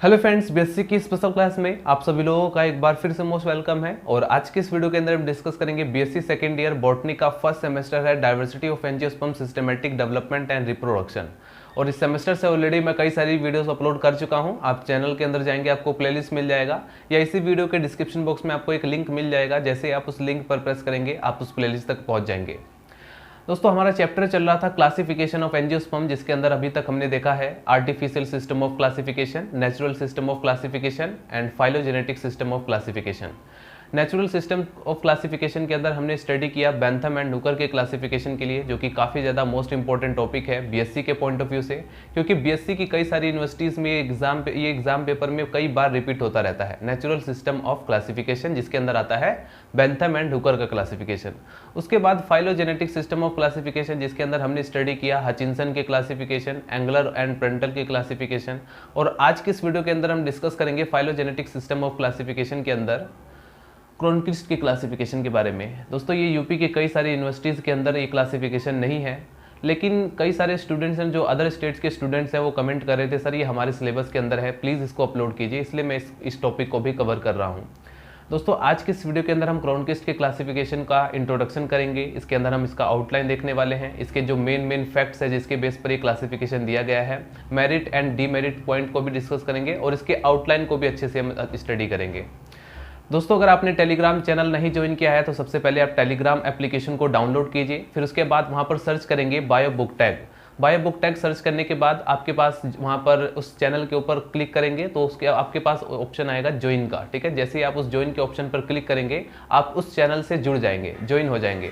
Hello friends, BSc की special class में आप सभी लोगों का एक बार फिर से मोस्ट वेलकम है। और आज की इस वीडियो के अंदर हम डिस्कस करेंगे बीएससी सेकेंड ईयर बॉटनी का फर्स्ट सेमेस्टर है diversity of angiosperm systematic development and reproduction. और इस सेमेस्टर से ऑलरेडी मैं कई सारी वीडियोस अपलोड कर चुका हूं। आप चैनल के अंदर जाएंगे, आपको प्लेलिस्ट मिल जाएगा या इसी वीडियो के डिस्क्रिप्शन बॉक्स में आपको एक लिंक मिल जाएगा। जैसे आप उस लिंक पर प्रेस करेंगे आप उस प्लेलिस्ट तक पहुंच जाएंगे। दोस्तों, हमारा चैप्टर चल रहा था क्लासिफिकेशन ऑफ एंजियोस्पर्म, जिसके अंदर अभी तक हमने देखा है artificial system of classification, natural system of classification and phylogenetic system of classification. Natural system of classification के अंदर हमने स्टडी किया बेंथम एंड हुकर के क्लासिफिकेशन के लिए, जो कि काफ़ी ज़्यादा मोस्ट इंपॉर्टेंट टॉपिक है बीएससी के पॉइंट ऑफ व्यू से, क्योंकि बीएससी की कई सारी यूनिवर्सिटीज़ में ये एग्जाम पेपर में कई बार रिपीट होता रहता है। नेचुरल सिस्टम ऑफ क्लासिफिकेशन, जिसके अंदर आता है बेंथम एंड हुकर का क्लासिफिकेशन। उसके बाद फाइलोजेनेटिक सिस्टम ऑफ क्लासिफिकेशन, जिसके अंदर हमने स्टडी किया हचिंसन के क्लासिफिकेशन, एंगलर एंड प्रेंटल के क्लासिफिकेशन। और आज के इस वीडियो के अंदर हम डिस्कस करेंगे फाइलोजेनेटिक सिस्टम ऑफ क्लासिफिकेशन के अंदर क्रोनकिस्ट की क्लासिफिकेशन के बारे में। दोस्तों, ये यूपी के कई सारी यूनिवर्सिटीज़ के अंदर ये क्लासिफिकेशन नहीं है, लेकिन कई सारे स्टूडेंट्स हैं जो अदर स्टेट्स के स्टूडेंट्स हैं, वो कमेंट कर रहे थे सर ये हमारे सिलेबस के अंदर है, प्लीज़ इसको अपलोड कीजिए, इसलिए मैं इस टॉपिक को भी कवर कर रहा हूँ। दोस्तों, आज के इस वीडियो के अंदर हम क्रोनकिस्ट के क्लासिफिकेशन का इंट्रोडक्शन करेंगे। इसके अंदर हम इसका आउटलाइन देखने वाले हैं, इसके जो मेन फैक्ट्स है जिसके बेस पर ये क्लासिफिकेशन दिया गया है, मेरिट एंड डीमेरिट पॉइंट को भी डिस्कस करेंगे और इसके आउटलाइन को भी अच्छे से हम स्टडी करेंगे। दोस्तों, अगर आपने टेलीग्राम चैनल नहीं ज्वाइन किया है तो सबसे पहले आप टेलीग्राम एप्लीकेशन को डाउनलोड कीजिए। फिर उसके बाद वहाँ पर सर्च करेंगे bio book tag. Bio book tag search करने के बाद आपके पास वहाँ पर उस चैनल के ऊपर क्लिक करेंगे तो उसके आपके पास ऑप्शन आएगा ज्वाइन का। ठीक है, जैसे ही आप उस ज्वाइन के ऑप्शन पर क्लिक करेंगे आप उस चैनल से जुड़ जाएंगे, ज्वाइन हो जाएंगे।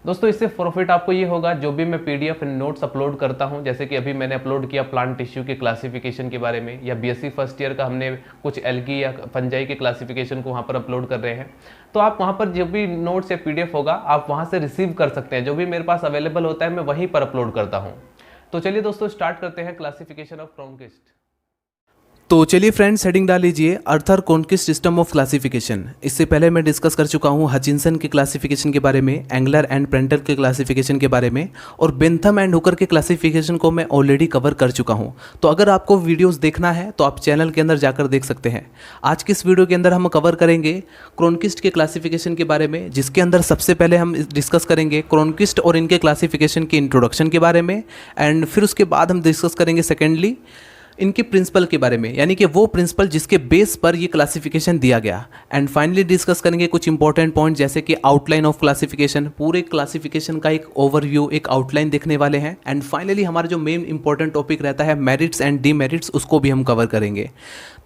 दोस्तों, इससे प्रॉफिट आपको ये होगा, जो भी मैं पीडीएफ एंड नोट्स अपलोड करता हूं, जैसे कि अभी मैंने अपलोड किया प्लांट टिश्यू के क्लासिफिकेशन के बारे में, या बीएससी फर्स्ट ईयर का हमने कुछ एल्गी या फंजाई के क्लासिफिकेशन को वहां पर अपलोड कर रहे हैं, तो आप वहां पर जो भी नोट्स या पीडीएफ होगा आप वहां से रिसीव कर सकते हैं। जो भी मेरे पास अवेलेबल होता है मैं वहीं पर अपलोड करता हूँ। तो चलिए दोस्तों, स्टार्ट करते हैं क्लासिफिकेशन ऑफ क्रोनकिस्ट। तो चलिए फ्रेंड्स, हेडिंग डाल लीजिए अर्थर क्रोनकिस्ट सिस्टम ऑफ क्लासिफिकेशन। इससे पहले मैं डिस्कस कर चुका हूँ हचिंसन के क्लासिफिकेशन के बारे में, एंगलर एंड प्रेंटल के क्लासिफिकेशन के बारे में, और बेंथम एंड हुकर के क्लासिफिकेशन को मैं ऑलरेडी कवर कर चुका हूँ। तो अगर आपको वीडियोस देखना है तो आप चैनल के अंदर जाकर देख सकते हैं। आज की इस वीडियो के अंदर हम कवर करेंगे क्रोनकिस्ट के क्लासिफिकेशन के बारे में, जिसके अंदर सबसे पहले हम डिस्कस करेंगे क्रोनकिस्ट और इनके क्लासिफिकेशन के इंट्रोडक्शन के बारे में, एंड फिर उसके बाद हम डिस्कस करेंगे सेकेंडली इनके प्रिंसिपल के बारे में, यानी कि वो प्रिंसिपल जिसके बेस पर ये क्लासिफिकेशन दिया गया। एंड फाइनली डिस्कस करेंगे कुछ इंपॉर्टेंट पॉइंट, जैसे कि आउटलाइन ऑफ क्लासिफिकेशन, पूरे क्लासिफिकेशन का एक ओवरव्यू, एक आउटलाइन देखने वाले हैं। एंड फाइनली हमारा जो मेन इंपॉर्टेंट टॉपिक रहता है मेरिट्स एंड डीमेरिट्स, उसको भी हम कवर करेंगे।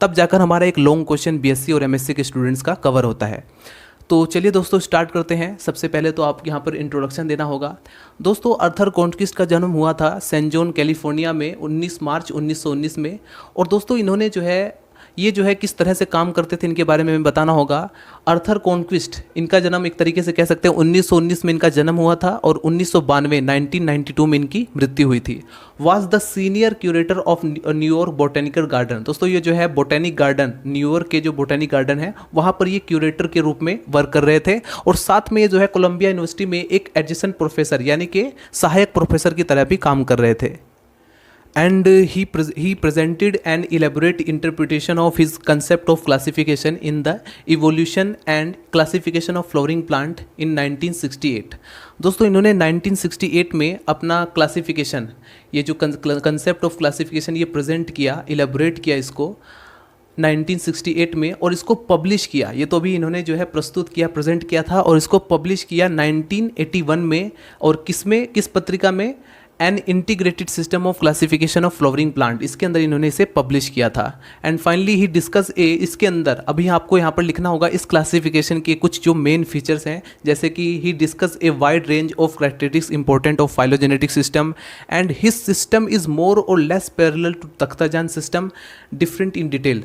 तब जाकर हमारा एक लॉन्ग क्वेश्चन बीएससी और एमएससी के स्टूडेंट्स का कवर होता है। तो चलिए दोस्तों, स्टार्ट करते हैं। सबसे पहले तो आप यहाँ पर इंट्रोडक्शन देना होगा। दोस्तों, अर्थर क्रोनकिस्ट का जन्म हुआ था सैन जोन कैलिफोर्निया में 19 मार्च 1919 में। और दोस्तों, इन्होंने जो है किस तरह से काम करते थे इनके बारे में हमें बताना होगा। अर्थर क्रोनकिस्ट, इनका जन्म एक तरीके से कह सकते हैं 1919 में इनका जन्म हुआ था और 1992 में इनकी मृत्यु हुई थी। Was the senior curator of New York botanical garden. दोस्तों, ये जो है बोटेनिक गार्डन, न्यूयॉर्क के जो बोटेनिक गार्डन है वहाँ पर ये क्यूरेटर के रूप में वर्क कर रहे थे। और साथ में ये जो है कोलंबिया यूनिवर्सिटी में एक एडजसेंट प्रोफेसर, यानी कि सहायक प्रोफेसर की तरह भी काम कर रहे थे। And he presented an elaborate interpretation of his concept of classification in the evolution and classification of flowering plant in 1968। दोस्तों, इन्होंने 1968 में अपना क्लासिफिकेशन, ये जो कंसेप्ट ऑफ क्लासिफिकेशन ये प्रेजेंट किया, इलेबोरेट किया इसको 1968 में, और इसको पब्लिश किया। ये तो अभी इन्होंने जो है प्रस्तुत किया, प्रेजेंट किया था, और इसको पब्लिश किया 1981 में। और किस पत्रिका में? An integrated system of classification of flowering plant, इसके अंदर इन्होंने इसे पब्लिश किया था। एंड फाइनली ही डिस्कस इसके अंदर अभी आपको यहाँ पर लिखना होगा इस क्लासिफिकेशन के कुछ जो मेन फीचर्स हैं, जैसे कि he discuss a wide range of characteristics important of phylogenetic system, and his system is more और less parallel to Takhtajan system, different in detail.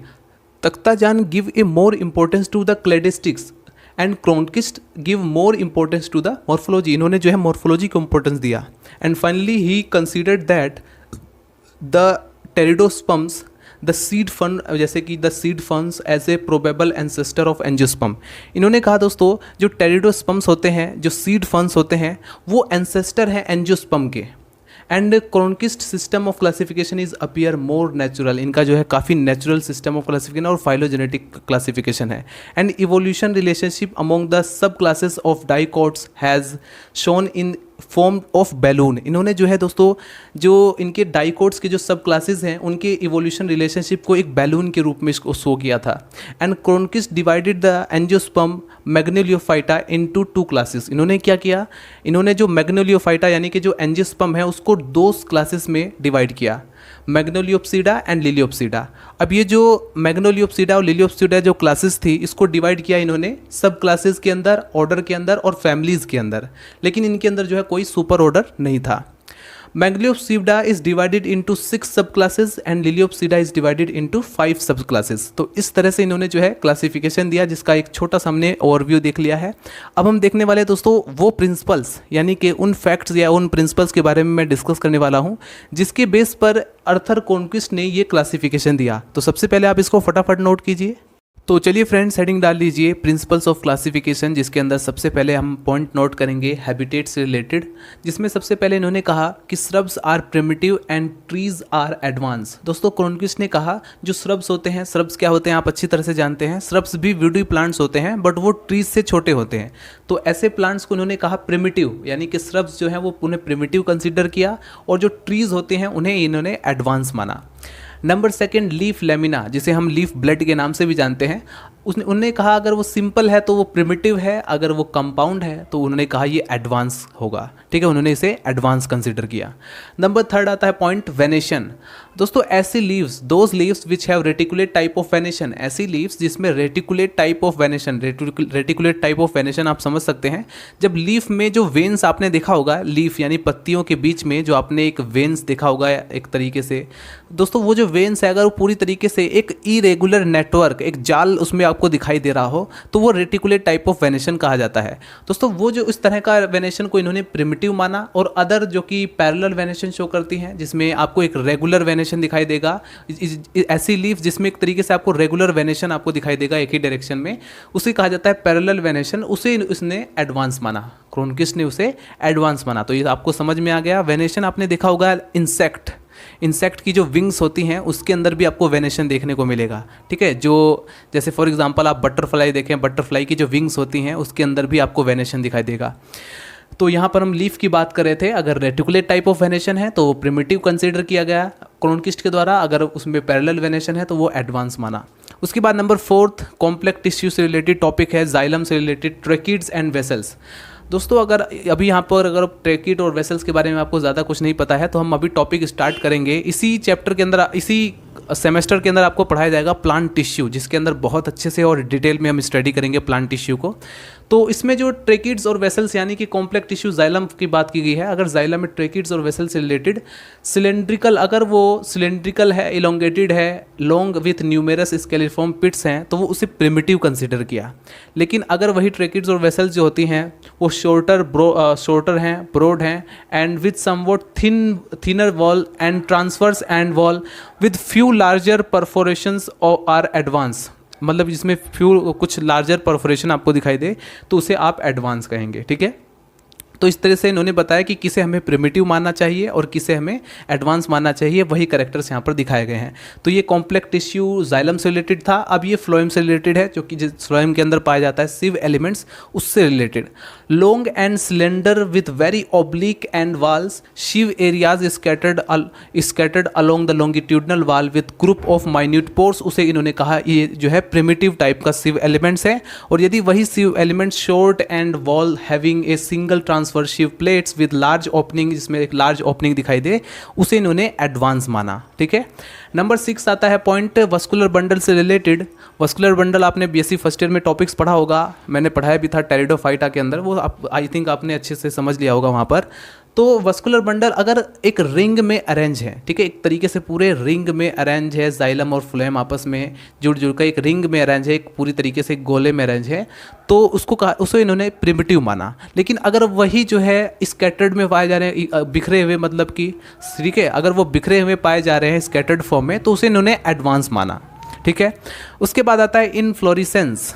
Takhtajan give a more importance to the cladistics and Cronquist give more importance to the morphology. इन्होंने जो है morphology को importance दिया। And finally he considered that the pteridosperms the seed फंड, जैसे कि the seed ferns as a probable ancestor of angiosperm. इन्होंने कहा दोस्तों, जो टेरिडोस्पर्म्स होते हैं, जो सीड फंड्स होते हैं, वो एंसेस्टर हैं एंजियोस्पर्म के। And Cronquist system of classification is appear more natural, इनका जो है काफ़ी नेचुरल सिस्टम ऑफ क्लासिफिकेशन और फाइलोजेनेटिक क्लासिफिकेशन है। And evolution relationship among the subclasses of dicots has shown in form of balloon. इन्होंने जो है दोस्तों जो इनके डाइकोट्स के जो सब क्लासेस हैं उनके इवोल्यूशन रिलेशनशिप को एक बैलून के रूप में इसको शो किया था। And Cronquist divided the angiosperm Magnoliophyta into two classes. इन्होंने क्या किया, इन्होंने जो मैग्नोलियोफाइटा यानी कि जो एंजियोस्पर्म है उसको दो क्लासेस में डिवाइड किया, मैग्नोलियोप्सिडा एंड लिलियोप्सिडा। अब ये जो मैग्नोलियोप्सिडा और लिलियोप्सिडा जो क्लासेस थी इसको डिवाइड किया इन्होंने सब क्लासेस के अंदर, ऑर्डर के अंदर और फैमिलीज़ के अंदर, लेकिन इनके अंदर जो है कोई सुपर ऑर्डर नहीं था। मैग्नोलियोप्सिडा is divided into 6 subclasses and Liliopsida is divided into 5 सब क्लासेस। तो इस तरह से इन्होंने जो है क्लासिफिकेशन दिया जिसका एक छोटा सा हमने ओवरव्यू देख लिया है। अब हम देखने वाले दोस्तों वो प्रिंसिपल्स यानी कि उन फैक्ट्स या उन प्रिंसिपल्स के बारे में मैं डिस्कस करने वाला हूँ जिसके बेस पर आर्थर कॉन्क्विस्ट ने ये क्लासिफिकेशन दिया। तो सबसे पहले आप इसको फटाफट नोट कीजिए। तो चलिए फ्रेंड्स हेडिंग डाल लीजिए प्रिंसिपल्स ऑफ क्लासिफिकेशन, जिसके अंदर सबसे पहले हम पॉइंट नोट करेंगे हैबिटेट से रिलेटेड, जिसमें सबसे पहले इन्होंने कहा कि shrubs are primitive and trees are advance. दोस्तों क्रोनकिस्ट ने कहा जो श्रब्स होते हैं, श्रब्स क्या होते हैं आप अच्छी तरह से जानते हैं, श्रब्स भी वुडी प्लांट्स होते हैं बट वो ट्रीज से छोटे होते हैं। तो ऐसे प्लांट्स को उन्होंने कहा प्रिमिटिव, यानी कि श्रब्स जो हैं वो उन्हें प्रिमिटिव कंसिडर किया और जो ट्रीज होते हैं उन्हें इन्होंने एडवांस माना। नंबर सेकंड लीफ लेमिना, जिसे हम लीफ ब्लड के नाम से भी जानते हैं, उन्होंने कहा अगर वो सिंपल है तो वो प्रिमिटिव है, अगर वो कंपाउंड है तो उन्होंने कहा ये एडवांस होगा। ठीक है, उन्होंने इसे एडवांस कंसिडर किया। नंबर थर्ड आता है पॉइंट वेनेशन। दोस्तों ऐसी leaves, those leaves which have reticulate type of venation, ऐसी लीव्स जिसमें reticulate type of venation, reticulate type of venation आप समझ सकते हैं जब लीफ में जो वेन्स आपने देखा होगा, लीफ यानी पत्तियों के बीच में जो आपने एक वेन्स देखा होगा एक तरीके से, दोस्तों वो जो वेन्स है अगर वो पूरी तरीके से एक इरेगुलर नेटवर्क, एक जाल उसमें आपको दिखाई दे रहा हो तो वो रेटिकुलेट टाइप ऑफ वेनेशन कहा जाता है। दोस्तों वो जो इस तरह का वेनेशन को इन्होंने प्रिमिटिव माना, और अदर जो कि पैरेलल वेनेशन शो करती हैं जिसमें आपको एक रेगुलर वेनेशन दिखाई देगा, ऐसी लीफ जिसमें एक तरीके से आपको रेगुलर वेनेशन आपको दिखाई देगा एक ही डायरेक्शन में, उसे कहा जाता है पैरेलल वेनेशन, उसे उसने एडवांस माना, क्रोनकिस्ट ने उसे एडवांस माना। तो ये आपको समझ में आ गया। वेनेशन आपने देखा होगा इंसेक्ट की जो विंग्स होती हैं उसके अंदर भी आपको वेनेशन देखने को मिलेगा। ठीक है, जो जैसे फॉर एग्जांपल आप बटरफ्लाई देखें, बटरफ्लाई की जो विंग्स होती हैं उसके अंदर भी आपको वेनेशन दिखाई देगा। तो यहाँ पर हम लीफ की बात कर रहे थे, अगर रेटिकुलेट टाइप ऑफ वेनेशन है तो वो प्रिमिटिव कंसीडर किया गया क्रोनकिस्ट के द्वारा, अगर उसमें पैरेलल वेनेशन है तो वो एडवांस माना। उसके बाद नंबर फोर्थ कॉम्प्लेक्स टिश्यू से रिलेटेड टॉपिक है, जाइलम से रिलेटेड ट्रेकिड्स एंड वेसल्स। दोस्तों अगर अभी यहाँ पर अगर ट्रेकिड और वेसल्स के बारे में आपको ज़्यादा कुछ नहीं पता है तो हम अभी टॉपिक स्टार्ट करेंगे। इसी चैप्टर के अंदर, इसी सेमेस्टर के अंदर आपको पढ़ाया जाएगा प्लांट टिश्यू, जिसके अंदर बहुत अच्छे से और डिटेल में हम स्टडी करेंगे प्लांट टिश्यू को। तो इसमें जो ट्रेकिड्स और वेसल्स यानी कि कॉम्प्लेक्स टिश्यू जाइलम की बात की गई है, अगर जाइलम में ट्रेकिड्स और वेसल्स से रिलेटेड सिलेंड्रिकल, अगर वो सिलेंड्रिकल है, इलोंगेटेड है, लॉन्ग विथ न्यूमेरस स्केलिफॉर्म पिट्स हैं तो वो उसे प्रिमिटिव कंसिडर किया। लेकिन अगर वही ट्रेकिड्स और वेसल्स जो होती हैं वो शॉर्टर हैं, ब्रॉड हैं and with somewhat thinner wall and transverse end wall with few larger perforations are advance, मतलब जिसमें फ्यू कुछ लार्जर परफोरेशन आपको दिखाई दे तो उसे आप एडवांस कहेंगे। ठीक है, तो इस तरह से इन्होंने बताया कि किसे हमें प्रिमिटिव मानना चाहिए और किसे हमें एडवांस मानना चाहिए, वही कैरेक्टर्स यहाँ पर दिखाए गए हैं। तो ये कॉम्प्लेक्स टिश्यू जाइलम से रिलेटेड था। अब ये फ्लोएम से रिलेटेड है, जो कि फ्लोएम के अंदर पाया जाता है सिव एलिमेंट्स, उससे related. Long and cylinder with very oblique end walls, sieve areas scattered along the longitudinal wall with group of minute pores, उसे इन्होंने कहा ये जो है प्रिमिटिव टाइप का सिव एलिमेंट्स है। और यदि वही sieve elements short end wall having a single transverse sieve plates with large opening, जिसमें एक लार्ज ओपनिंग दिखाई दे, उसे इन्होंने एडवांस माना। ठीक है, नंबर 6 आता है पॉइंट वस्कुलर बंडल से रिलेटेड। वस्कुलर बंडल आपने बीएससी फर्स्ट ईयर में टॉपिक्स पढ़ा होगा, मैंने पढ़ाया भी था टेरिडोफाइटा के अंदर, वो आप आई थिंक आपने अच्छे से समझ लिया होगा वहाँ पर। तो वस्कुलर बंडल अगर एक रिंग में अरेंज है, ठीक है, एक तरीके से पूरे रिंग में अरेंज है, जाइलम और फ्लोएम आपस में जुड़ कर एक रिंग में अरेंज है, एक पूरी तरीके से एक गोले में अरेंज है, तो उसे इन्होंने प्रिमिटिव माना। लेकिन अगर वही जो है स्कैटर्ड में पाए जा रहे हैं, बिखरे हुए, मतलब कि ठीक है, अगर वो बिखरे हुए पाए जा रहे हैं स्कैटर्ड फॉर्म में, तो उसे इन्होंने एडवांस माना। ठीक है, उसके बाद आता है इनफ्लोरेसेंस।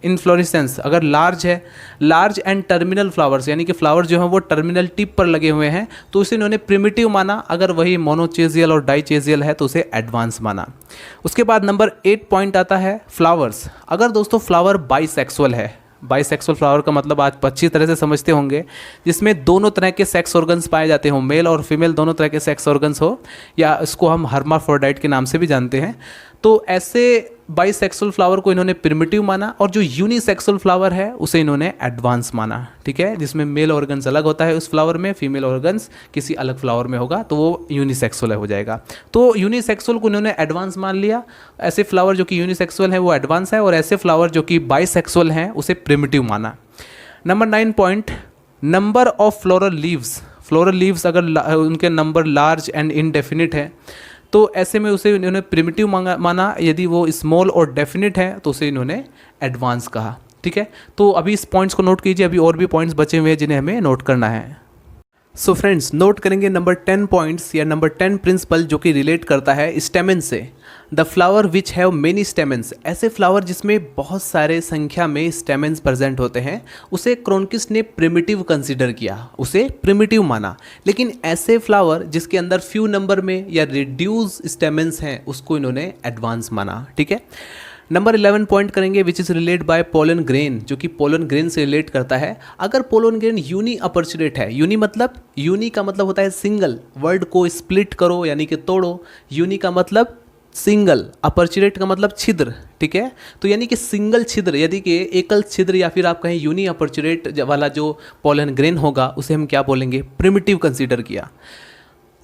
इन्फ्लोरेसेंस अगर लार्ज है, लार्ज एंड टर्मिनल फ्लावर्स यानी कि फ्लावर जो हैं वो टर्मिनल टिप पर लगे हुए हैं तो उसे इन्होंने प्रिमिटिव माना। अगर वही मोनोचेजियल और डाइचेजियल है तो उसे एडवांस माना। उसके बाद नंबर 8 पॉइंट आता है फ्लावर्स। अगर दोस्तों फ्लावर बाइसेक्सुअल है, बाइसेक्सुअल फ्लावर का मतलब आज अच्छी तरह से समझते होंगे, जिसमें दोनों तरह के सेक्स ऑर्गन्स पाए जाते हो, मेल और फीमेल दोनों तरह के सेक्स ऑर्गन्स हो, या इसको हम हर्माफ्रोडाइट के नाम से भी जानते हैं। तो ऐसे बाइसेक्सुअल फ्लावर को इन्होंने प्रिमिटिव माना और जो यूनिसेक्सुअल फ्लावर है उसे इन्होंने एडवांस माना। ठीक है, जिसमें मेल ऑर्गन्स अलग होता है उस फ्लावर में, फीमेल ऑर्गन्स किसी अलग फ्लावर में होगा तो वो यूनिसेक्सुअल हो जाएगा। तो यूनिसेक्सुअल को इन्होंने एडवांस मान लिया। ऐसे फ्लावर जो कि यूनिसेक्सुअल है वो एडवांस है और ऐसे फ्लावर जो कि बाइसेक्सुअल हैं उसे प्रिमिटिव माना। Number 9 point, number of floral leaves. Floral leaves अगर उनके नंबर लार्ज एंड इनडेफिनिट है तो ऐसे में उसे इन्होंने प्रिमिटिव माना। यदि वो स्मॉल और डेफिनिट है तो उसे इन्होंने एडवांस कहा। ठीक है, तो अभी इस पॉइंट्स को नोट कीजिए, अभी और भी पॉइंट्स बचे हुए हैं जिन्हें हमें नोट करना है। सो फ्रेंड्स, नोट करेंगे नंबर 10 पॉइंट्स या नंबर 10 प्रिंसिपल जो कि रिलेट करता है स्टेमन से। The flower which have many stamens, ऐसे फ्लावर जिसमें बहुत सारे संख्या में स्टेमेंस प्रेजेंट होते हैं उसे क्रोनकिस्ट ने प्रिमिटिव कंसीडर किया, उसे प्रिमिटिव माना। लेकिन ऐसे फ्लावर जिसके अंदर फ्यू नंबर में या रिड्यूस स्टेमेंस हैं उसको इन्होंने एडवांस माना। ठीक है, नंबर 11 पॉइंट करेंगे which is relate by pollen grain, जो कि पोलन ग्रेन से रिलेट करता है। अगर पोलन ग्रेन यूनी अपॉर्चुनेट है, यूनी मतलब, यूनी का मतलब होता है सिंगल, वर्ड को स्प्लिट करो यानी कि तोड़ो, यूनी का मतलब सिंगल, अपॉर्चुनेट का मतलब छिद्र। ठीक है, तो यानी कि सिंगल छिद्र, यदि कि एकल छिद्र या फिर आप कहें यूनी अपॉर्चुनेट वाला जो पोलन ग्रेन होगा उसे हम क्या बोलेंगे, प्रिमिटिव कंसीडर किया।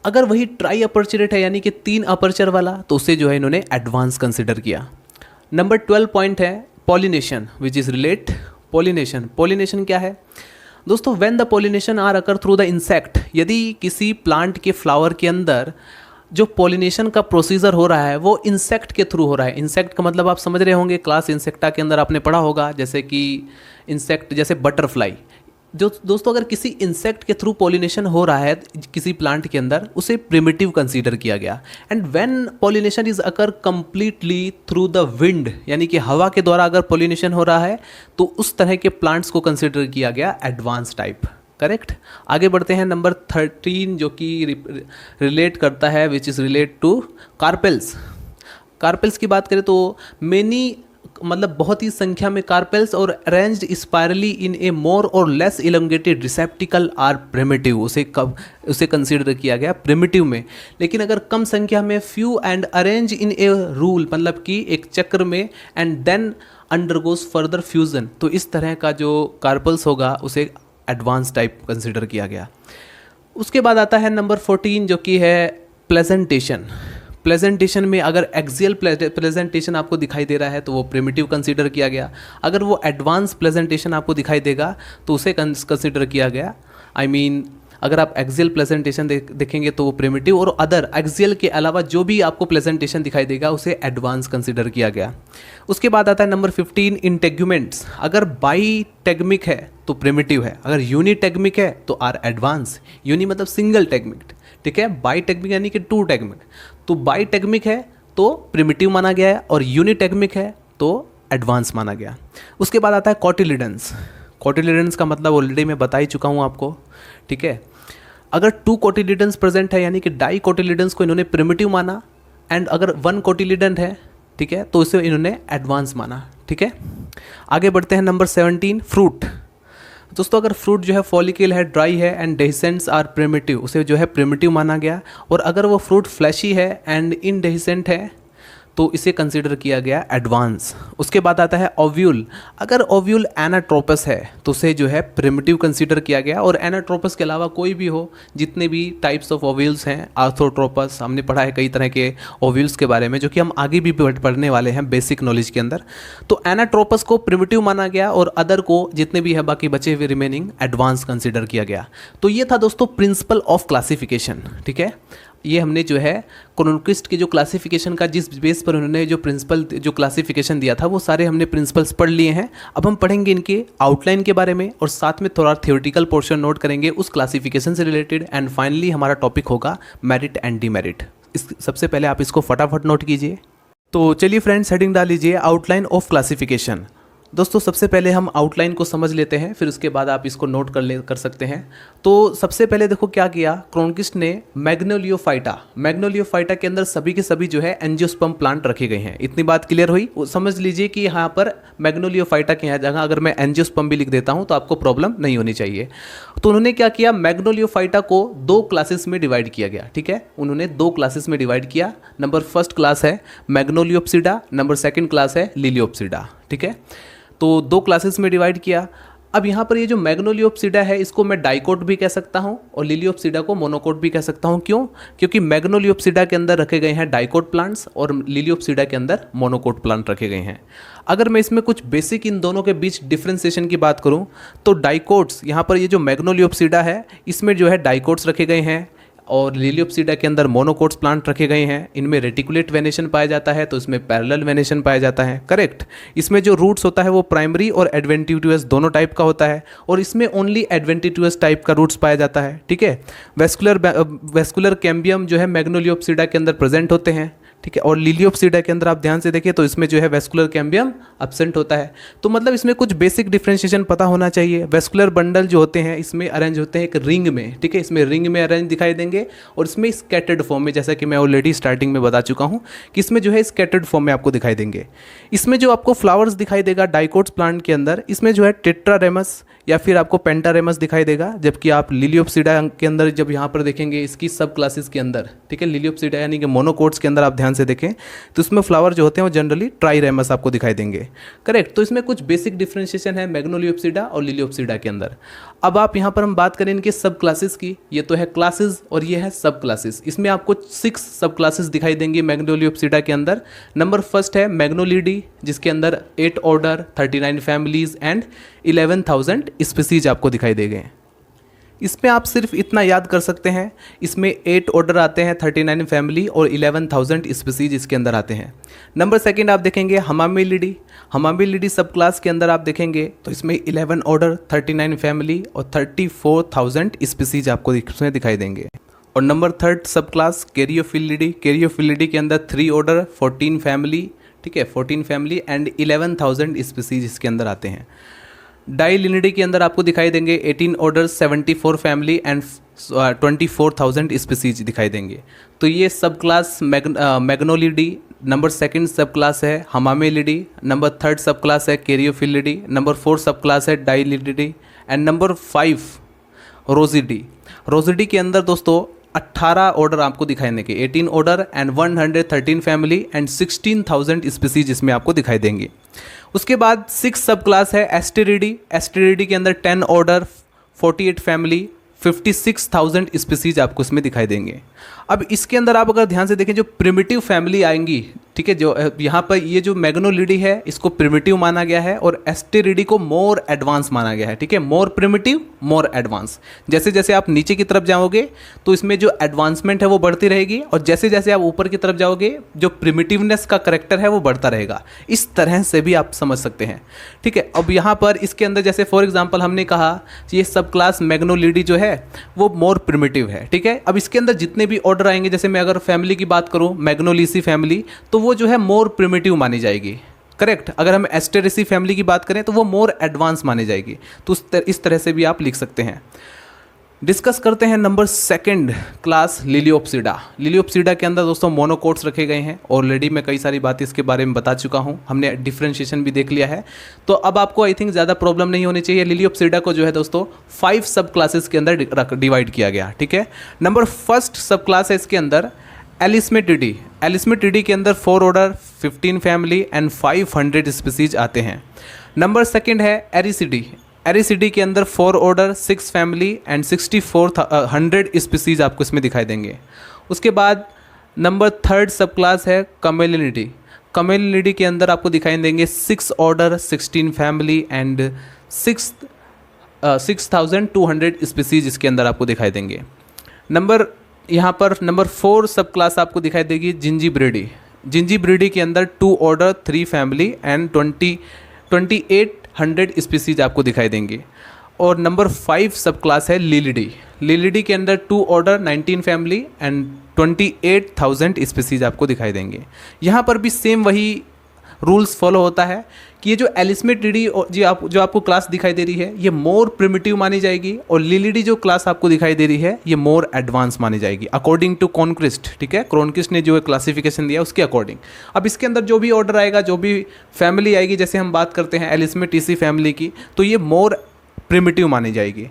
अगर वही ट्राई अपॉर्चुनेट है यानी कि 3 अपर्चर वाला तो उसे जो है इन्होंने एडवांस कंसीडर किया। नंबर 12 पॉइंट है pollination which is relate pollination. Pollination क्या है दोस्तों, when the pollination are occur through the insect, यदि किसी प्लांट के फ्लावर के अंदर जो पॉलिनेशन का प्रोसीजर हो रहा है वो इंसेक्ट के थ्रू हो रहा है। इंसेक्ट का मतलब आप समझ रहे होंगे, क्लास इंसेक्टा के अंदर आपने पढ़ा होगा, जैसे कि इंसेक्ट जैसे बटरफ्लाई। जो दोस्तों अगर किसी इंसेक्ट के थ्रू पॉलिनेशन हो रहा है किसी प्लांट के अंदर उसे प्रिमिटिव कंसीडर किया गया। And when pollination is occur completely through the wind, यानी कि हवा के द्वारा अगर पॉलिनेशन हो रहा है तो उस तरह के प्लांट्स को कंसीडर किया गया एडवांस टाइप। करेक्ट, आगे बढ़ते हैं नंबर 13 जो कि रिलेट करता है which is relate to carpels. Carpels की बात करें तो मेनी मतलब बहुत ही संख्या में कार्पेल्स और arranged spirally in a more और less elongated receptacle are primitive, उसे कंसीडर किया गया प्रिमिटिव में। लेकिन अगर कम संख्या में few and arrange in a whorl, मतलब कि एक चक्र में, and then undergoes further fusion, तो इस तरह का जो कार्पल्स होगा उसे एडवांस टाइप कंसीडर किया गया। उसके बाद आता है नंबर 14 जो कि है प्लेजेंटेशन। प्लेजेंटेशन में अगर एक्सियल प्लेजेंटेशन आपको दिखाई दे रहा है तो वो प्रिमिटिव कंसीडर किया गया। अगर वो एडवांस प्लेजेंटेशन आपको दिखाई देगा तो उसे कंसीडर किया गया। आई मीन अगर आप एक्सियल प्लेजेंटेशन देखेंगे तो वो प्रिमिटिव, और अदर एक्सियल के अलावा जो भी आपको प्लेजेंटेशन दिखाई देगा उसे एडवांस कंसीडर किया गया। उसके बाद आता है नंबर 15 इंटेग्यूमेंट्स। अगर बाईटेगमिक है तो प्रिमिटिव है, अगर यूनिटेगमिक है तो आर एडवांस। यूनी मतलब सिंगल टेगमिक, ठीक है, बाईटेगमिक यानी कि 2 टेगमिक। तो बाईटेगमिक है तो प्रिमिटिव माना गया है और यूनिटेगमिक है तो एडवांस माना गया। उसके बाद आता है कॉटिलिडेंस। कॉटिलिडेंस का मतलब ऑलरेडी मैं बता ही चुका हूँ आपको। ठीक है, अगर 2 कोटिलिडेंस प्रेजेंट है यानी कि डाई कोटिलिडेंस को इन्होंने प्रिमिटिव माना, एंड अगर 1 कोटिलिडेंट है, ठीक है, तो इसे इन्होंने एडवांस माना। ठीक है, आगे बढ़ते हैं नंबर 17 फ्रूट। दोस्तों अगर फ्रूट जो है फॉलिकल है, ड्राई है एंड डेहिसेंट्स आर प्रिमिटिव, उसे जो है प्रिमिटिव माना गया। और अगर वो फ्रूट फ्लैशी है एंड इनडेहिसेंट है तो इसे कंसीडर किया गया एडवांस। उसके बाद आता है ओव्यूल। अगर ओव्यूल एनाट्रोपस है तो उसे जो है प्रिमिटिव कंसीडर किया गया। और एनाट्रोपस के अलावा कोई भी हो, जितने भी टाइप्स ऑफ ओव्यूल्स हैं, आर्थोट्रोपस, हमने पढ़ा है कई तरह के ओव्यूल्स के बारे में जो कि हम आगे भी पढ़ने वाले हैं बेसिक नॉलेज के अंदर। तो एनाट्रोपस को प्रिमिटिव माना गया और अदर को, जितने भी है बाकी बचे हुए रिमेनिंग, एडवांस कंसीडर किया गया। तो ये था दोस्तों प्रिंसिपल ऑफ क्लासिफिकेशन। ठीक है, ये हमने जो है क्रोनकिस्ट के जो क्लासिफिकेशन का जिस बेस पर उन्होंने जो प्रिंसिपल जो क्लासिफिकेशन दिया था वो सारे हमने प्रिंसिपल्स पढ़ लिए हैं। अब हम पढ़ेंगे इनके आउटलाइन के बारे में और साथ में थोड़ा थियोरेटिकल पोर्शन नोट करेंगे उस क्लासिफिकेशन से रिलेटेड। एंड फाइनली हमारा टॉपिक होगा मेरिट एंड डीमेरिट। सबसे पहले आप इसको फटाफट नोट कीजिए। तो चलिए फ्रेंड्स, हेडिंग डाल लीजिए आउटलाइन ऑफ क्लासिफिकेशन। दोस्तों सबसे पहले हम आउटलाइन को समझ लेते हैं, फिर उसके बाद आप इसको नोट कर सकते हैं। तो सबसे पहले देखो क्या किया क्रोनकिस्ट ने, मैग्नोलियोफाइटा के अंदर सभी के सभी जो है एंजियोस्पर्म प्लांट रखे गए हैं। इतनी बात क्लियर हुई। समझ लीजिए कि यहाँ पर मैग्नोलियोफाइटा के यहाँ जगह अगर मैं एंजियोस्पर्म भी लिख देता हूँ तो आपको प्रॉब्लम नहीं होनी चाहिए। तो उन्होंने क्या किया, मैग्नोलियोफाइटा को 2 क्लासेस में डिवाइड किया गया। ठीक है, उन्होंने 2 क्लासेस में डिवाइड किया। नंबर फर्स्ट क्लास है मैग्नोलियोप्सिडा, नंबर सेकंड क्लास है लिलियोप्सिडा। ठीक है, तो 2 क्लासेस में डिवाइड किया। अब यहाँ पर ये जो मैग्नोलियोप्सिडा है इसको मैं डाइकोट भी कह सकता हूँ और लिलियोप्सिडा को मोनोकोट भी कह सकता हूँ। क्यों? क्योंकि मैग्नोलियोप्सिडा के अंदर रखे गए हैं डाइकोट प्लांट्स और लिलियोप्सिडा के अंदर मोनोकोट प्लांट रखे गए हैं। अगर मैं इसमें कुछ बेसिक इन दोनों के बीच डिफ्रेंसिएशन की बात करूँ तो डाइकोट्स, यहाँ पर ये जो मैग्नोलियोप्सिडा है इसमें जो है डाइकोट्स रखे गए हैं और लिलियोप्सिडा के अंदर मोनोकोट्स प्लांट रखे गए हैं। इनमें रेटिकुलेट वेनेशन पाया जाता है तो इसमें पैरेलल वेनेशन पाया जाता है। करेक्ट। इसमें जो रूट्स होता है वो प्राइमरी और एडवेंटिटिवस दोनों टाइप का होता है और इसमें ओनली एडवेंटिटिवस टाइप का रूट्स पाया जाता है। ठीक है, वेस्कुलर कैम्बियम जो है मैग्नोलियोप्सिडा के अंदर प्रेजेंट होते हैं। ठीक है, और लिलियोप्सिडा के अंदर आप ध्यान से देखिए तो इसमें जो है वेस्कुलर कैम्बियम एब्सेंट होता है। तो मतलब इसमें कुछ बेसिक डिफरेंशिएशन पता होना चाहिए। वेस्कुलर बंडल जो होते हैं इसमें अरेंज होते हैं एक रिंग में। ठीक है, इसमें रिंग में अरेंज दिखाई देंगे और इसमें स्कैटर्ड फॉर्म में, जैसा कि मैं ऑलरेडी स्टार्टिंग में बता चुका हूँ कि इसमें जो है स्कैटर्ड फॉर्म में आपको दिखाई देंगे। इसमें जो आपको फ्लावर्स दिखाई देगा डाइकोट्स प्लांट के अंदर, इसमें जो है टेट्रारेमस या फिर आपको पेंटारेमस दिखाई देगा। जबकि आप लिलियोप्सिडा के अंदर जब यहाँ पर देखेंगे इसकी सब क्लासेस के अंदर, ठीक है, लिलियोप्सिडा यानी कि मोनोकोट्स के अंदर आप ध्यान से देखें तो इसमें फ्लावर जो होते हैं वो जनरली ट्राइरेमस आपको दिखाई देंगे। करेक्ट। तो इसमें कुछ बेसिक डिफरेंशिएशन है मैग्नोलियोप्सिडा और लिलियोप्सिडा के अंदर। अब आप यहाँ पर हम बात करें इनके सब क्लासेस की। ये तो है क्लासेस और ये है सब क्लासेस। इसमें आपको 6 सब क्लासेस दिखाई देंगी मैग्नोलियोप्सिडा के अंदर। नंबर फर्स्ट है मैग्नोलिडी जिसके अंदर 8 ऑर्डर, 39 फैमिलीज एंड 11,000 स्पीसीज आपको दिखाई देंगे। इसमें आप सिर्फ इतना याद कर सकते हैं, इसमें 8 ऑर्डर आते हैं, 39 फैमिली और 11,000 स्पीसीज इसके अंदर आते हैं। नंबर सेकंड आप देखेंगे हमामिलिडी सब क्लास के अंदर आप देखेंगे तो इसमें 11 ऑर्डर, 39 फैमिली और 34,000 स्पीसीज आपको इसमें दिखाई देंगे। और नंबर थर्ड सब क्लास कैरियोफिलिडी के अंदर 3 ऑर्डर, 14 फैमिली, ठीक है, 14 फैमिली एंड 11,000 स्पीसीज इसके अंदर आते हैं। डाइलिनिडी के अंदर आपको दिखाई देंगे 18 ऑर्डर, 74 फैमिली एंड 24,000 स्पीसीज दिखाई देंगे। तो ये सब क्लास मैग्नोलिडी। नंबर सेकंड सब क्लास है हमामेलिडी, नंबर थर्ड सब क्लास है कैरियोफिलिडी, नंबर 4 सब क्लास है डाइलिनिडी एंड नंबर 5 रोजिडी के अंदर दोस्तों 18 ऑर्डर आपको दिखाई देंगे, 18 order and 113 family and 16,000 species इसमें आपको दिखाई देंगे। उसके बाद 6 सब क्लास है एस्टेरिडी के अंदर 10 ऑर्डर, 48 फैमिली, 56,000 स्पीसीज आपको इसमें दिखाई देंगे। अब इसके अंदर आप अगर ध्यान से देखें जो प्रिमिटिव फैमिली आएंगी, ठीक है, जो यहाँ पर ये जो मैग्नोलिडी है इसको प्रिमिटिव माना गया है और एस्टेरिडी को मोर एडवांस माना गया है। ठीक है, मोर प्रिमिटिव मोर एडवांस। जैसे जैसे आप नीचे की तरफ जाओगे तो इसमें जो एडवांसमेंट है वो बढ़ती रहेगी और जैसे जैसे आप ऊपर की तरफ जाओगे जो प्रिमिटिवनेस का करेक्टर है वो बढ़ता रहेगा। इस तरह से भी आप समझ सकते हैं। ठीक है, अब यहाँ पर इसके अंदर जैसे फॉर एग्जाम्पल हमने कहा ये सब क्लास मैग्नोलिडी जो है वो मोर प्रिमिटिव है। ठीक है, अब इसके अंदर जितने भी ऑर्डर आएंगे, जैसे मैं अगर फैमिली की बात करूँ मैग्नोलिसी फैमिली, तो वो जो है मोर प्रिमिटिव मानी जाएगी। करेक्ट। अगर हम एस्टेरेसी फैमिली की बात करें तो वो मोर एडवांस मानी जाएगी। तो इस तरह से भी आप लिख सकते हैं। डिस्कस करते हैं नंबर सेकंड क्लास लिलियोप्सिडा के अंदर दोस्तों मोनोकोट्स रखे गए हैं। ऑलरेडी मैं कई सारी बातें इसके बारे में बता चुका हूं, हमने डिफरेंशिएशन भी देख लिया है। तो अब आपको आई थिंक ज़्यादा प्रॉब्लम नहीं होनी चाहिए। लिलियोप्सिडा को जो है दोस्तों 5 सब क्लासेस के अंदर डिवाइड किया गया। ठीक है, नंबर फर्स्ट सब क्लास है इसके अंदर एलिस्मेटिडी के अंदर 4 ऑर्डर, 15 फैमिली एंड 500 स्पीसीज आते हैं। नंबर सेकंड है एरिसिडी के अंदर 4 ऑर्डर, 6 फैमिली एंड 64,100 स्पीसीज आपको इसमें दिखाई देंगे। उसके बाद नंबर थर्ड सब क्लास है कमेलिनिडी के अंदर आपको दिखाई देंगे 6 ऑर्डर, 16 फैमिली एंड 6,200 स्पीसीज इसके अंदर आपको दिखाई देंगे। यहाँ पर नंबर 4 सब क्लास आपको दिखाई देगी जिंजीब्रेडी के अंदर 2 ऑर्डर, 3 फैमिली एंड 2,800 स्पीसीज आपको दिखाई देंगे। और नंबर 5 सब क्लास है लिलिडी के अंदर 2 ऑर्डर, 19 फैमिली एंड 28,000 स्पीसीज आपको दिखाई देंगे। यहाँ पर भी सेम वही रूल्स फॉलो होता है कि ये जो एलिस्मेट डी जो आपको क्लास दिखाई दे रही है ये मोर प्रिमिटिव मानी जाएगी, और लिलिडी जो क्लास आपको दिखाई दे रही है ये मोर एडवांस मानी जाएगी अकॉर्डिंग टू कॉर्नक्विस्ट। ठीक है, कॉर्नक्विस्ट ने जो क्लासिफिकेशन दिया उसके अकॉर्डिंग। अब इसके अंदर जो भी ऑर्डर आएगा, जो भी फैमिली आएगी, जैसे हम बात करते हैं एलिस्मेट टीसी फैमिली की, तो ये मोर प्रिमिटिव मानी जाएगी,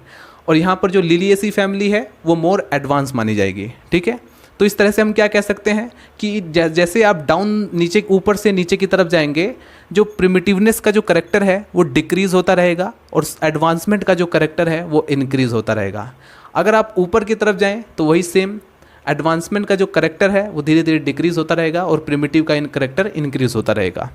और यहाँ पर जो लिलिएसी फैमिली है वो मोर एडवांस मानी जाएगी। ठीक है, तो इस तरह से हम क्या कह सकते हैं कि जैसे आप डाउन नीचे ऊपर से नीचे की तरफ जाएंगे, जो प्रिमिटिवनेस का जो करेक्टर है वो डिक्रीज़ होता रहेगा, और एडवांसमेंट का जो करेक्टर है वो इंक्रीज़ होता रहेगा। अगर आप ऊपर की तरफ जाएं तो वही सेम, एडवांसमेंट का जो करेक्टर है वो धीरे धीरे डिक्रीज़ होता रहेगा, और प्रिमिटिव का करेक्टर इंक्रीज़ होता रहेगा।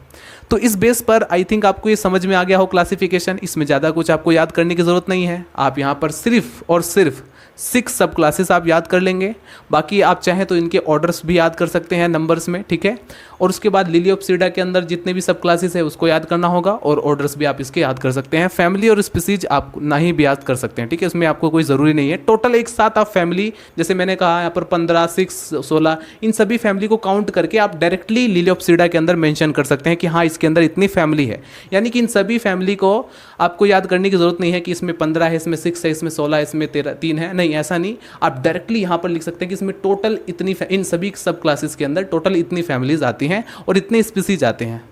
तो इस बेस पर आई थिंक आपको ये समझ में आ गया हो क्लासिफिकेशन। इसमें ज़्यादा कुछ आपको याद करने की ज़रूरत नहीं है। आप यहाँ पर सिर्फ और सिर्फ 6 सब क्लासेस आप याद कर लेंगे, बाकी आप चाहें तो इनके ऑर्डर्स भी याद कर सकते हैं नंबर्स में। ठीक है, और उसके बाद लिलियोप्सिडा के अंदर जितने भी सब क्लासेस है उसको याद करना होगा, और ऑर्डर्स भी आप इसके याद कर सकते हैं। फैमिली और स्पीसीज आप नहीं भी याद कर सकते हैं। ठीक है, इसमें आपको कोई ज़रूरी नहीं है। टोटल एक साथ आप फैमिली, जैसे मैंने कहा यहाँ पर 15, 6, 16, इन सभी फैमिली को काउंट करके आप डायरेक्टली लिलियोप्सिडा के अंदर मेंशन कर सकते हैं कि हाँ इसके अंदर इतनी फैमिली है। यानी कि इन सभी फैमिली को आपको याद करने की ज़रूरत नहीं है कि इसमें 15 है, इसमें 6 है, इसमें 16 है, इसमें 3 है। नहीं, ऐसा नहीं। आप डायरेक्टली यहाँ पर लिख सकते हैं कि इसमें टोटल इतनी, इन सभी सब क्लासेस के अंदर टोटल इतनी फैमिलीज आती हैं और इतने स्पीसीज आते हैं।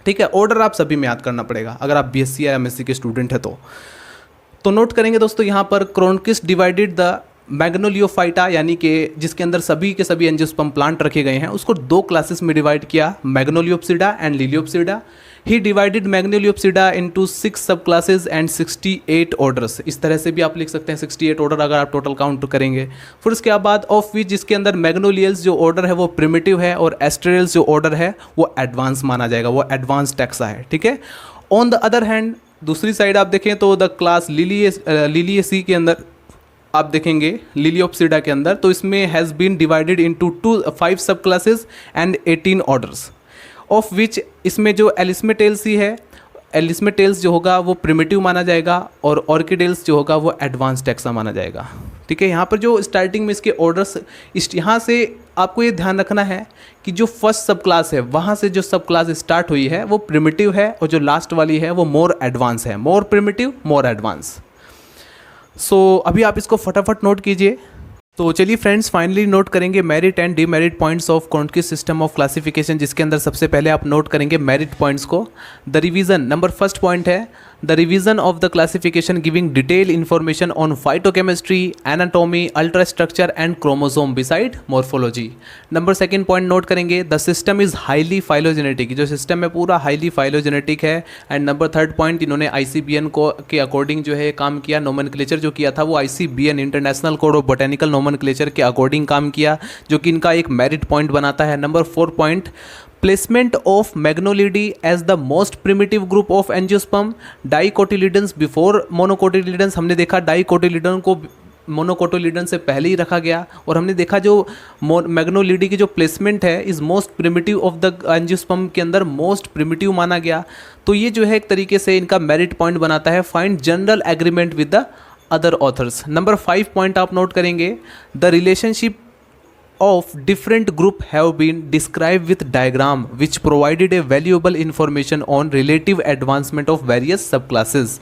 ठीक है, ऑर्डर आप सभी में याद करना पड़ेगा अगर आप बीएससी या एमएससी के स्टूडेंट है तो नोट करेंगे दोस्तों, यहाँ पर कॉर्नक्विस्ट डिवाइडेड द मैग्नोलियोफाइटा, यानी कि जिसके अंदर सभी के सभी एंजियोस्पर्म प्लांट रखे गए हैं, उसको 2 क्लासेस में डिवाइड किया, मैग्नोलियोप्सिडा and लिलियोप्सिडा। He divided मैग्नोलियोप्सिडा into 6 subclasses and 68 orders. इस तरह से भी आप लिख सकते हैं 68 ऑर्डर अगर आप टोटल काउंट करेंगे। फिर उसके बाद ऑफ विच, जिसके अंदर मैग्नोलियल्स जो ऑर्डर है वो प्रिमिटिव है, और एस्टेरल्स जो ऑर्डर है वो एडवांस माना जाएगा, वो एडवांस टैक्सा है। ठीक है, ऑन द अदर हैंड दूसरी साइड आप देखें तो द क्लास लिलिएसी के अंदर आप देखेंगे, लिलियोप्सिडा के अंदर, तो इसमें has been divided into 5 subclasses and 18 orders, of which इसमें जो एलिस्मेटेल्सी है, एलिस्मेटेल्स जो होगा वो प्रिमिटिव माना जाएगा, और ऑर्किडेल्स जो होगा वो एडवांस टैक्सा माना जाएगा। ठीक है, यहाँ पर जो स्टार्टिंग में इसके ऑर्डर्स, यहाँ से आपको ये ध्यान रखना है कि जो फर्स्ट सब क्लास है वहाँ से जो सब क्लास स्टार्ट हुई है वो प्रिमिटिव है, और जो लास्ट वाली है वो मोर एडवांस है, मोर प्रिमिटिव मोर एडवांस। सो अभी आप इसको फटाफट नोट कीजिए। तो चलिए फ्रेंड्स, फाइनली नोट करेंगे merit and demerit points of Cronquist system of classification, जिसके अंदर सबसे पहले आप नोट करेंगे मेरिट पॉइंट्स को। The revision, number first point है the revision of the classification giving detail information on phytochemistry, anatomy, ultrastructure and chromosome beside morphology. Number second point note करेंगे the system is highly phylogenetic, जो system है पूरा highly phylogenetic है। And number third point, इन्होंने ICBN को के according जो है काम किया, नोमेनक्लेचर जो किया था वो ICBN international code of botanical nomenclature के अकॉर्डिंग काम किया, जो कि इनका एक मेरिट पॉइंट बनाता है। Number 4 point, placement of Magnoliidae as the most primitive group of angiosperm, dicotyledons before monocotyledons. हमने देखा डाइकोटिलिडन को मोनोकोटिलिडन से पहले ही रखा गया, और हमने देखा जो मैग्नोलिडी की जो प्लेसमेंट है is most primitive of the angiosperm के अंदर मोस्ट प्रिमिटिव माना गया। तो ये जो है एक तरीके से इनका मेरिट पॉइंट बनाता है। Find general agreement with the other authors. Number 5 point आप नोट करेंगे the relationship of different group have been described with diagram which provided a valuable information on relative advancement of various subclasses.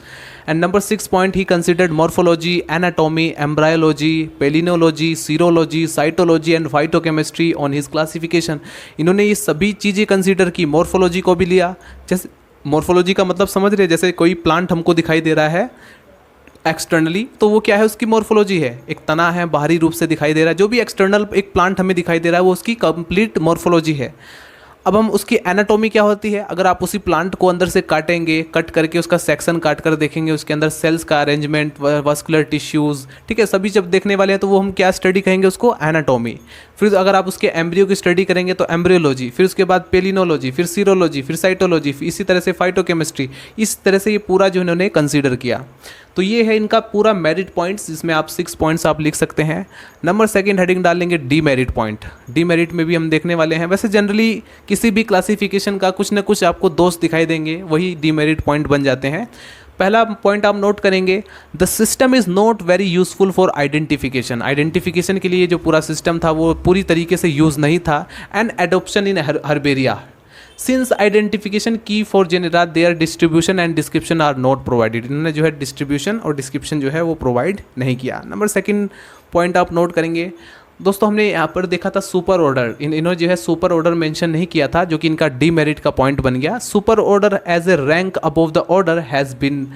And number 6 point, he considered morphology, anatomy, embryology, palynology, serology, cytology and phytochemistry on his classification. इन्होंने ये सभी चीज़ें consider की, morphology को भी लिया। जैसे morphology का मतलब समझ रहे हैं, जैसे कोई प्लांट हमको दिखाई दे रहा है एक्सटर्नली, तो वो क्या है, उसकी मॉर्फोलॉजी है। एक तना है, बाहरी रूप से दिखाई दे रहा है, जो भी एक्सटर्नल एक प्लांट हमें दिखाई दे रहा है वो उसकी कंप्लीट मॉर्फोलॉजी है। अब हम उसकी एनाटॉमी क्या होती है, अगर आप उसी प्लांट को अंदर से काटेंगे, कट करके उसका सेक्शन काट कर देखेंगे, उसके अंदर सेल्स का अरेंजमेंट, वास्कुलर टिश्यूज़, ठीक है, सभी जब देखने वाले हैं तो वो हम क्या स्टडी कहेंगे, उसको एनाटॉमी। फिर अगर आप उसके एम्ब्रियो की स्टडी करेंगे तो एम्ब्रियोलॉजी, फिर उसके बाद पेलिनोलॉजी, फिर सीरोलॉजी, फिर साइटोलॉजी, इसी तरह से फाइटोकेमिस्ट्री। इस तरह से ये पूरा जो इन्होंने कंसीडर किया। तो ये है इनका पूरा मेरिट पॉइंट्स, जिसमें आप 6 पॉइंट्स आप लिख सकते हैं। नंबर सेकंड हेडिंग डाल लेंगे डीमेरिट पॉइंट। डीमेरिट में भी हम देखने वाले हैं, वैसे जनरली किसी भी क्लासिफिकेशन का कुछ ना कुछ आपको दोष दिखाई देंगे, वही डीमेरिट पॉइंट बन जाते हैं। पहला पॉइंट आप नोट करेंगे the system is not very useful for identification. Identification के लिए जो पूरा सिस्टम था वो पूरी तरीके से यूज़ नहीं था। And adoption in herbaria, since identification की for genera their distribution and description are not provided, इन्होंने जो है डिस्ट्रीब्यूशन और डिस्क्रिप्शन जो है वो प्रोवाइड नहीं किया। नंबर सेकंड पॉइंट आप नोट करेंगे दोस्तों, हमने यहाँ पर देखा था सुपर ऑर्डर, इन्होंने जो है सुपर ऑर्डर मेंशन नहीं किया था, जो कि इनका डीमेरिट का पॉइंट बन गया। Super order as a rank above the order has been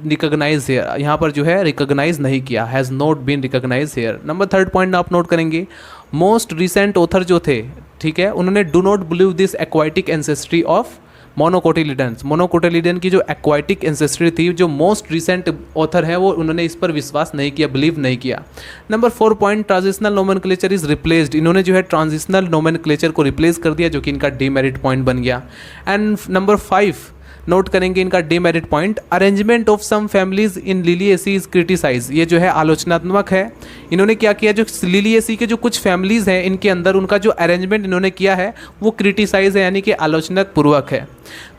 recognize here, यहाँ पर जो है रिकॉग्नाइज नहीं किया, has not been recognize here. Number third point आप नोट करेंगे, मोस्ट रिसेंट ऑथर जो थे, ठीक है, उन्होंने do not believe this aquatic ancestry of monocotyledons, monocotyledon की जो एक्वाटिक एंसेस्ट्री थी, जो मोस्ट रिसेंट ऑथर है, वो उन्होंने इस पर विश्वास नहीं किया, बिलीव नहीं किया। Number 4 point, transitional nomenclature is replaced, इन्होंने जो है ट्रांजिशनल नोमेनक्लेचर को रिप्लेस कर दिया, जो कि इनका डीमेरिट पॉइंट बन गया। एंड नंबर 5 नोट करेंगे इनका demerit point, arrangement of some families in Liliaceae is criticise, ये जो है आलोचनात्मक है। इन्होंने क्या किया, जो लिलिएसी के जो कुछ फैमिलीज हैं इनके अंदर उनका जो अरेंजमेंट इन्होंने किया है वो क्रिटिसाइज है, यानी कि आलोचनात्मक पूर्वक है।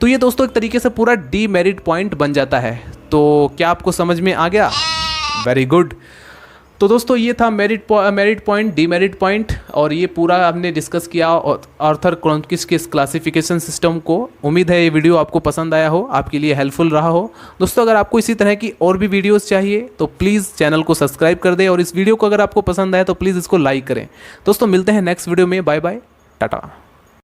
तो ये दोस्तों एक तरीके से पूरा डीमेरिट पॉइंट बन जाता है। तो क्या आपको समझ में आ गया? Very good. तो दोस्तों ये था मेरिट पॉइंट, डीमेरिट पॉइंट, और ये पूरा हमने डिस्कस किया आर्थर क्रोनकिस के क्लासिफिकेशन सिस्टम को। उम्मीद है ये वीडियो आपको पसंद आया हो, आपके लिए हेल्पफुल रहा हो। दोस्तों अगर आपको इसी तरह की और भी वीडियोस चाहिए तो प्लीज़ चैनल को सब्सक्राइब कर दें, और इस वीडियो को अगर आपको पसंद आया तो प्लीज़ इसको लाइक करें। दोस्तों मिलते हैं नेक्स्ट वीडियो में, बाय बाय, टाटा।